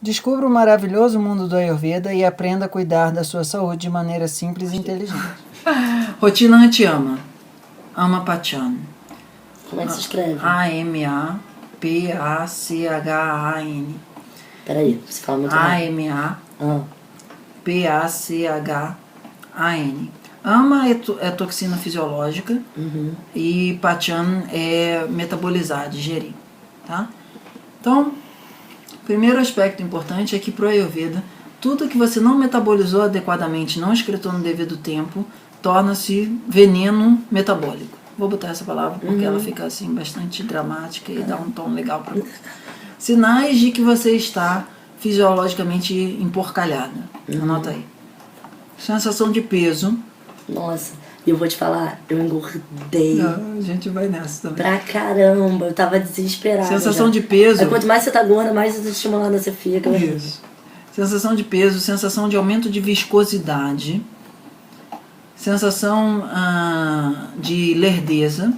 Descubra o maravilhoso mundo do Ayurveda e aprenda a cuidar da sua saúde de maneira simples e inteligente. Rotina Anti-Ama. Ama Pachan. Como é que se escreve? A-M-A-P-A-C-H-A-N. Peraí, você fala muito rápido. A-M-A-P-A-C-H-A-N. Ama é toxina fisiológica e Pachan é metabolizar, digerir. Tá? Então, o primeiro aspecto importante é que para o Ayurveda, tudo que você não metabolizou adequadamente, não excretou no devido tempo, torna-se veneno metabólico. Vou botar essa palavra porque ela fica assim bastante dramática e dá um tom legal para você. Sinais de que você está fisiologicamente emporcalhada. Anota aí. Sensação de peso. Nossa, e eu vou te falar, eu engordei. A gente vai nessa também. Pra caramba, eu tava desesperada. Sensação já. de peso. Aí, quanto mais você tá gorda, mais estimulada você fica. Isso. Sensação de peso, sensação de aumento de viscosidade, sensação de lerdeza,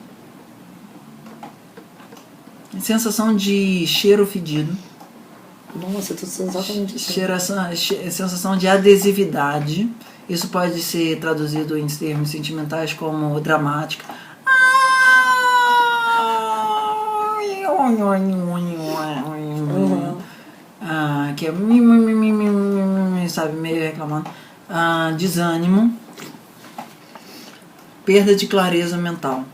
sensação de cheiro fedido. Nossa, eu tô exatamente assim. Sensação de adesividade. Isso pode ser traduzido em termos sentimentais como dramática. Que é sabe, meio reclamando. Desânimo. Perda de clareza mental.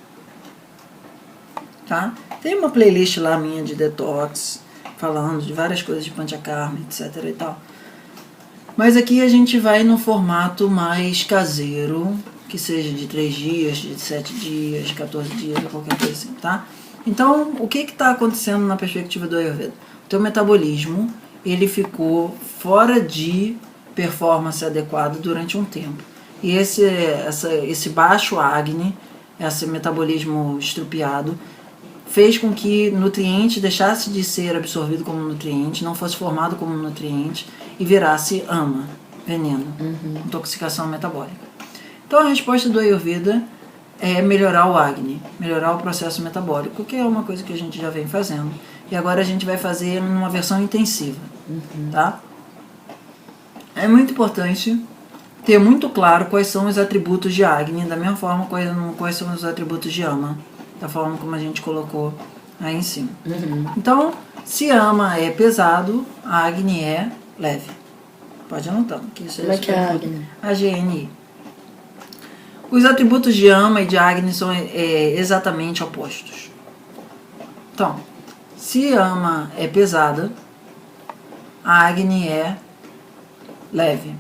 Tá? Tem uma playlist lá minha de detox, falando de várias coisas de panchakarma, etc e tal. Mas aqui a gente vai no formato mais caseiro, que seja de 3 dias, de 7 dias, de 14 dias, ou qualquer coisa assim, tá? Então, o que está acontecendo na perspectiva do Ayurveda? O teu metabolismo, ele ficou fora de performance adequada durante um tempo. E esse baixo Agni, esse metabolismo estrupiado, fez com que nutriente deixasse de ser absorvido como nutriente, não fosse formado como nutriente e virasse ama, veneno, intoxicação metabólica. Então a resposta do Ayurveda é melhorar o Agni, melhorar o processo metabólico, que é uma coisa que a gente já vem fazendo. E agora a gente vai fazer numa versão intensiva, tá? É muito importante ter muito claro quais são os atributos de Agni, da mesma forma quais são os atributos de Ama, da forma como a gente colocou aí em cima. Então, se Ama é pesado, Agni é leve. Pode anotar. Como é que é Agni? AGNI. Os atributos de Ama e de Agni são exatamente opostos. Então, se Ama é pesada, Agni é leve.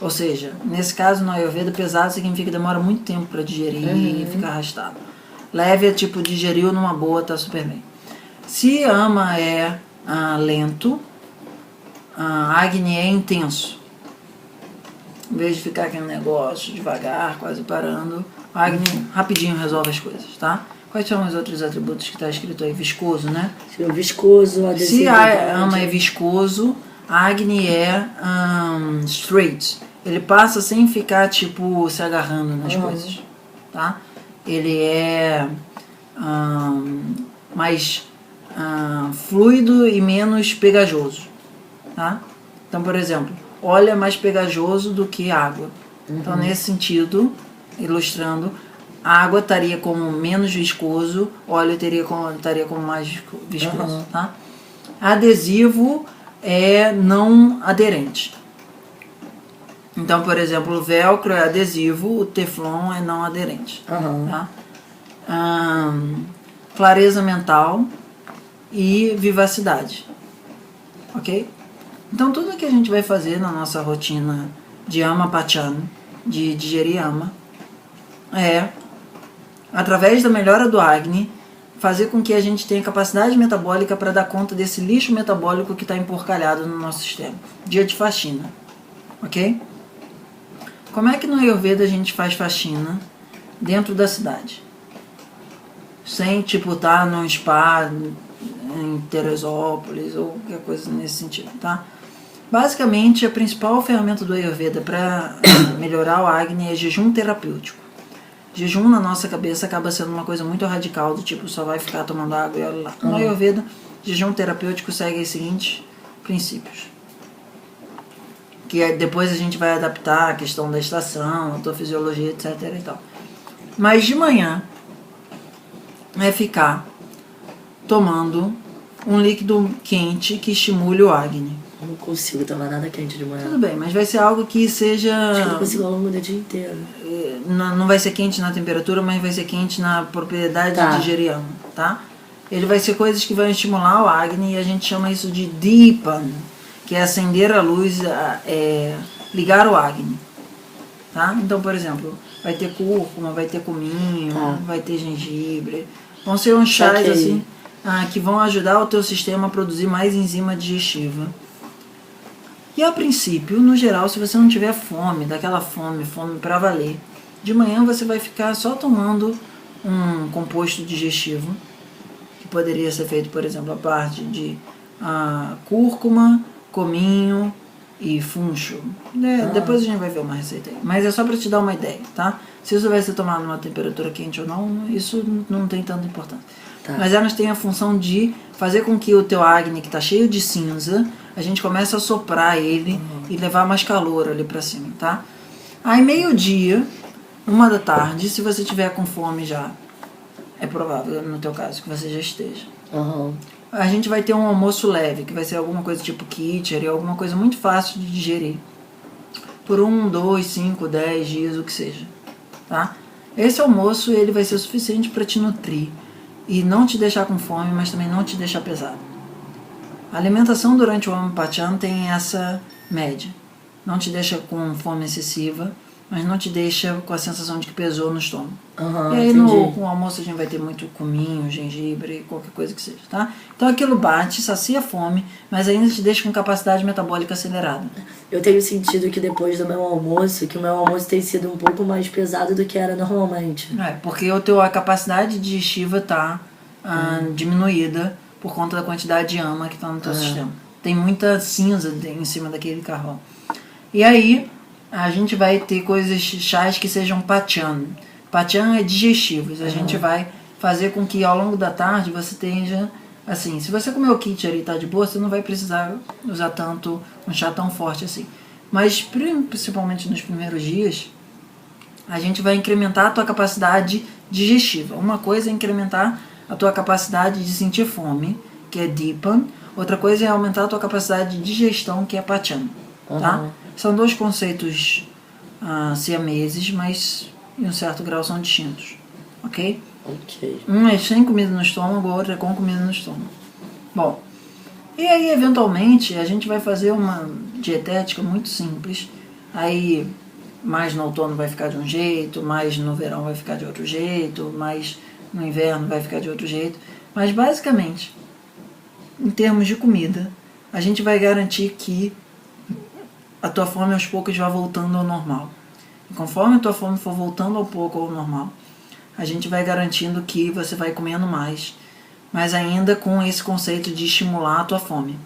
Ou seja, nesse caso no Ayurveda, pesado significa que demora muito tempo para digerir e ficar arrastado. Leve é tipo, digeriu numa boa, tá super bem. Se Ama é lento, Agni é intenso. Em vez de ficar aquele negócio devagar, quase parando, Agni rapidinho resolve as coisas, tá? Quais são os outros atributos que está escrito aí? Viscoso, né? Viscoso, adesividade. Se Ama é viscoso, Agni é straight. Ele passa sem ficar, tipo, se agarrando nas coisas, tá? Ele é mais fluido e menos pegajoso, tá? Então, por exemplo, óleo é mais pegajoso do que água. Então, nesse sentido, ilustrando, a água estaria como menos viscoso, óleo estaria como mais viscoso, tá? Adesivo é não aderente. Então, por exemplo, o velcro é adesivo, o teflon é não aderente. Tá? Clareza mental e vivacidade. Ok? Então, tudo que a gente vai fazer na nossa rotina de Ama Pachan, de digerir Ama, é, através da melhora do Agni, fazer com que a gente tenha capacidade metabólica para dar conta desse lixo metabólico que está emporcalhado no nosso sistema. Dia de faxina. Ok? Como é que no Ayurveda a gente faz faxina dentro da cidade? Sem, tipo, estar num spa em Teresópolis ou qualquer coisa nesse sentido, tá? Basicamente, a principal ferramenta do Ayurveda para melhorar o Agni é jejum terapêutico. Jejum na nossa cabeça acaba sendo uma coisa muito radical, do tipo, só vai ficar tomando água e olha lá. No Ayurveda, jejum terapêutico segue as seguintes princípios. Que depois a gente vai adaptar a questão da estação, a tua fisiologia, etc. e tal. Mas de manhã é ficar tomando um líquido quente que estimule o Agni. Eu não consigo tomar nada quente de manhã. Tudo bem, mas vai ser algo que seja... Acho que eu não consigo ao longo do dia inteiro. Não vai ser quente na temperatura, mas vai ser quente na propriedade Tá. digeriana, tá? Ele vai ser coisas que vão estimular o Agni e a gente chama isso de Dipan, que é acender a luz, ligar o Agni, tá? Então, por exemplo, vai ter cúrcuma, vai ter cominho, Tá. vai ter gengibre. Vão ser uns chás Saquei. assim, que vão ajudar o teu sistema a produzir mais enzima digestiva. E a princípio, no geral, se você não tiver fome, daquela fome pra valer, de manhã você vai ficar só tomando um composto digestivo, que poderia ser feito, por exemplo, a parte de cúrcuma, cominho e funcho. Depois a gente vai ver uma receita aí. Mas é só para te dar uma ideia, tá? Se isso vai ser tomado numa temperatura quente ou não, isso não tem tanta importância. Tá. Mas elas têm a função de fazer com que o teu Agni, que está cheio de cinza, a gente comece a soprar ele e levar mais calor ali para cima, tá? Aí meio-dia, 1h, se você tiver com fome já, é provável, no teu caso, que você já esteja. Aham. A gente vai ter um almoço leve, que vai ser alguma coisa tipo kitchery, alguma coisa muito fácil de digerir. Por 1, 2, 5, 10 dias, o que seja, tá? Esse almoço, ele vai ser suficiente para te nutrir e não te deixar com fome, mas também não te deixar pesado. A alimentação durante o Amapachan tem essa média. Não te deixa com fome excessiva, mas não te deixa com a sensação de que pesou no estômago. Aham, E aí entendi. no almoço a gente vai ter muito cominho, gengibre, qualquer coisa que seja, tá? Então aquilo bate, sacia a fome, mas ainda te deixa com capacidade metabólica acelerada. Eu tenho sentido que depois do meu almoço, que o meu almoço tem sido um pouco mais pesado do que era normalmente. Porque a capacidade digestiva tá diminuída por conta da quantidade de ama que tá no teu sistema. Tem muita cinza em cima daquele carvão. E aí a gente vai ter chás que sejam pachan. Pachan é digestivos. A gente vai fazer com que ao longo da tarde você tenha, assim, se você comer o kitchery e tá de boa, você não vai precisar usar tanto um chá tão forte assim. Mas principalmente nos primeiros dias, a gente vai incrementar a tua capacidade digestiva. Uma coisa é incrementar a tua capacidade de sentir fome, que é Dipan. Outra coisa é aumentar a tua capacidade de digestão, que é Pachan. Tá? São dois conceitos siameses, mas em um certo grau são distintos. Ok? Ok. Um é sem comida no estômago, o outro é com comida no estômago. Bom, e aí eventualmente a gente vai fazer uma dietética muito simples. Aí mais no outono vai ficar de um jeito, mais no verão vai ficar de outro jeito, mais no inverno vai ficar de outro jeito. Mas basicamente, em termos de comida, a gente vai garantir que a tua fome aos poucos vai voltando ao normal. E conforme a tua fome for voltando ao pouco ao normal, a gente vai garantindo que você vai comendo mais, mas ainda com esse conceito de estimular a tua fome.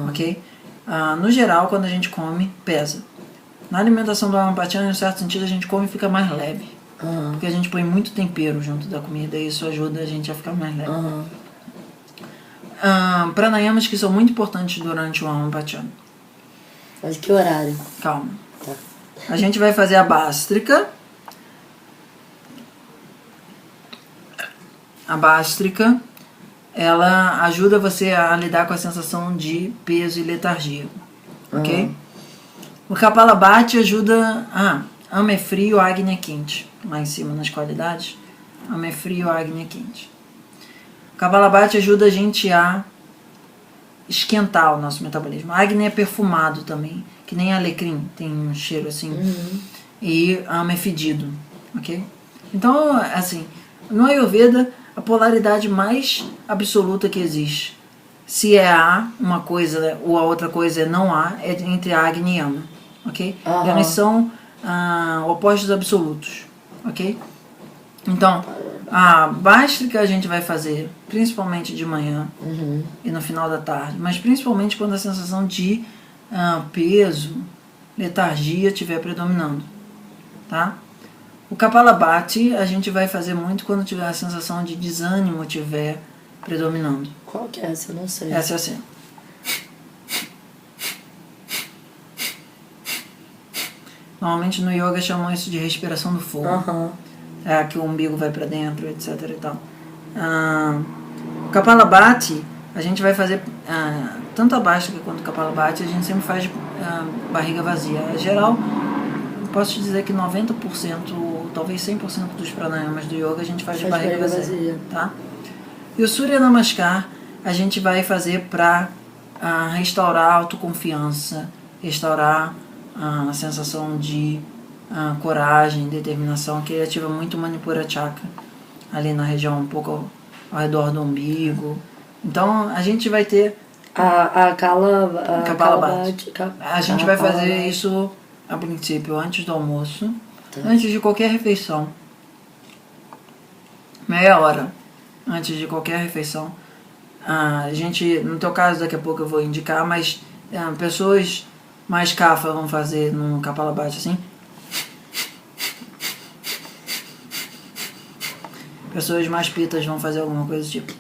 Ok? No geral, quando a gente come, pesa. Na alimentação do Amapachan, em um certo sentido, a gente come e fica mais leve. Porque a gente põe muito tempero junto da comida e isso ajuda a gente a ficar mais leve. Pranayamas que são muito importantes durante o Amapachan. Mas que horário? Calma. Tá. A gente vai fazer a bástrica. A bástrica, ela ajuda você a lidar com a sensação de peso e letargia. Ok? O Kapalabhati ajuda... Ama é frio, Agni é quente. Lá em cima nas qualidades. Ama é frio, Agni é quente. O Kapalabhati ajuda a gente a esquentar o nosso metabolismo. Agni é perfumado também, que nem alecrim, tem um cheiro assim. E ama é fedido, ok? Então, assim, no Ayurveda, a polaridade mais absoluta que existe, se é A, uma coisa, ou a outra coisa é não A, é entre Agni e Ama, ok? Eles são opostos absolutos, ok? Então, a bástrica a gente vai fazer principalmente de manhã e no final da tarde, mas principalmente quando a sensação de peso, letargia estiver predominando, tá? O Kapalabhati a gente vai fazer muito quando tiver a sensação de desânimo estiver predominando. Qual que é essa? Eu não sei. Essa é assim. Normalmente no yoga chamam isso de respiração do fogo. Aham. É, que o umbigo vai para dentro, etc e tal. O Kapalabhati, a gente vai fazer tanto a Bhastrika quanto o Kapalabhati, a gente sempre faz barriga vazia. Em geral, posso te dizer que 90%, talvez 100% dos pranayamas do yoga a gente faz de barriga vazia. Tá? E o Surya Namaskar a gente vai fazer para restaurar a autoconfiança, restaurar a sensação de coragem, determinação, que ativa muito o Manipura Chakra, ali na região um pouco ao redor do umbigo. Então a gente vai ter A Kapalabhati. A gente vai fazer isso a princípio antes do almoço, antes de qualquer refeição. Meia hora antes de qualquer refeição. A gente, no teu caso daqui a pouco eu vou indicar, mas pessoas mais kapha vão fazer num Kapalabhati assim. Pessoas mais pitas vão fazer alguma coisa do tipo.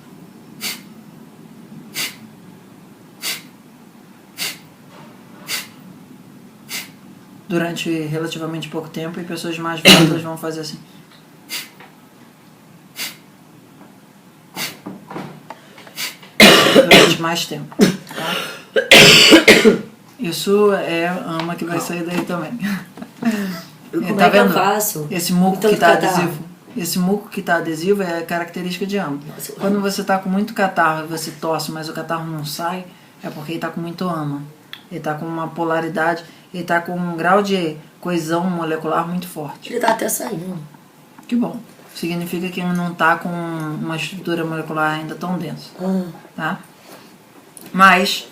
Durante relativamente pouco tempo, e pessoas mais vatas vão fazer assim. Durante mais tempo. Tá? Isso é ama que vai sair daí também. Como tá é que vendo? eu faço? Esse muco Então, que tá catarro. adesivo. Esse muco que tá adesivo é característica de ama. Quando você tá com muito catarro e você tosse, mas o catarro não sai, é porque ele tá com muito ama. Ele tá com uma polaridade, ele tá com um grau de coesão molecular muito forte. Ele tá até saindo. Que bom. Significa que ele não tá com uma estrutura molecular ainda tão densa. Tá? Mas,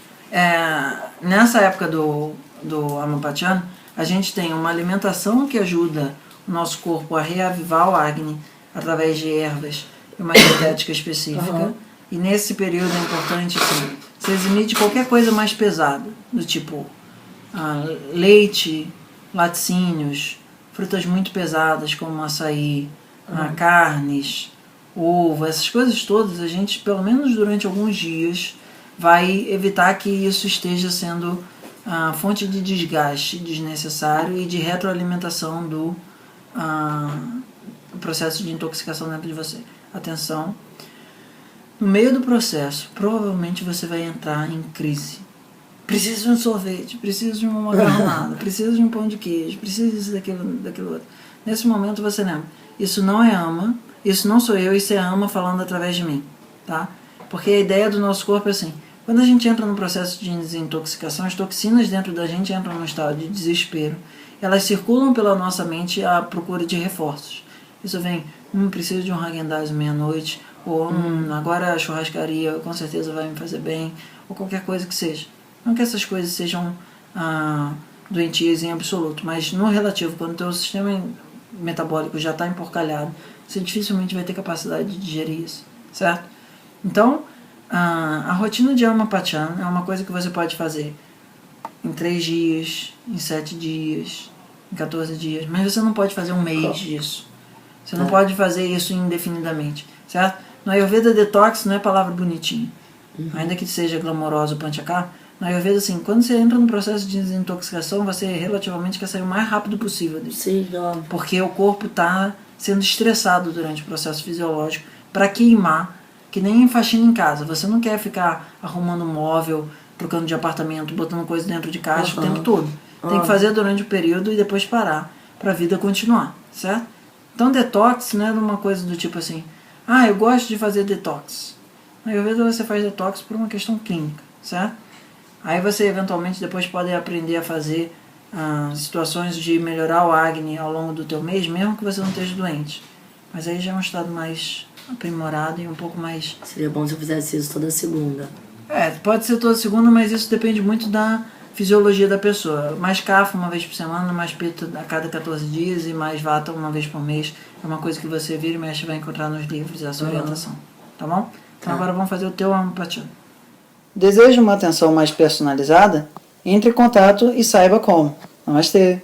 nessa época do Amapachana, a gente tem uma alimentação que ajuda o nosso corpo a reavivar o Agni através de ervas e uma dietética específica. E nesse período é importante assim, você eximir de qualquer coisa mais pesada, do tipo leite, laticínios, frutas muito pesadas como açaí, carnes, ovo, essas coisas todas, a gente, pelo menos durante alguns dias, vai evitar que isso esteja sendo fonte de desgaste desnecessário e de retroalimentação do processo de intoxicação dentro de você. Atenção, no meio do processo, provavelmente você vai entrar em crise. Preciso de um sorvete, preciso de uma macarronada, preciso de um pão de queijo, preciso disso, daquilo outro. Nesse momento você lembra, isso não é ama, isso não sou eu, isso é ama falando através de mim, tá? Porque a ideia do nosso corpo é assim, quando a gente entra no processo de desintoxicação, as toxinas dentro da gente entram num estado de desespero. Elas circulam pela nossa mente à procura de reforços. Isso vem, preciso de um Häagen-Dazs meia-noite, ou agora a churrascaria com certeza vai me fazer bem, ou qualquer coisa que seja. Não que essas coisas sejam doentias em absoluto, mas no relativo, quando o teu sistema metabólico já está emporcalhado, você dificilmente vai ter capacidade de digerir isso, certo? Então, a rotina de Amapachana é uma coisa que você pode fazer em 3 dias, em 7 dias, em 14 dias, mas você não pode fazer um mês disso. Você não pode fazer isso indefinidamente, certo? No Ayurveda, detox não é palavra bonitinha. Ainda que seja glamourosa o Panchakar, no Ayurveda, assim, quando você entra no processo de desintoxicação, você relativamente quer sair o mais rápido possível disso. Sim, não. Porque o corpo está sendo estressado durante o processo fisiológico para queimar, que nem faxina em casa. Você não quer ficar arrumando móvel, trocando de apartamento, botando coisa dentro de caixa o tempo todo. Tem que fazer durante o período e depois parar para a vida continuar, certo? Então detox não é uma coisa do tipo assim, eu gosto de fazer detox. Na Ayurveda você faz detox por uma questão clínica, certo? Aí você eventualmente depois pode aprender a fazer situações de melhorar o Agni ao longo do teu mês, mesmo que você não esteja doente. Mas aí já é um estado mais aprimorado e um pouco mais... Seria bom se eu fizesse isso toda segunda. Pode ser toda segunda, mas isso depende muito da fisiologia da pessoa. Mais kapha uma vez por semana, mais pitta a cada 14 dias e mais vata uma vez por mês. É uma coisa que você vira e mexe vai encontrar nos livros essa orientação. Tá bom? Então agora vamos fazer o teu Amapachana. Deseja uma atenção mais personalizada? Entre em contato e saiba como. Namastê!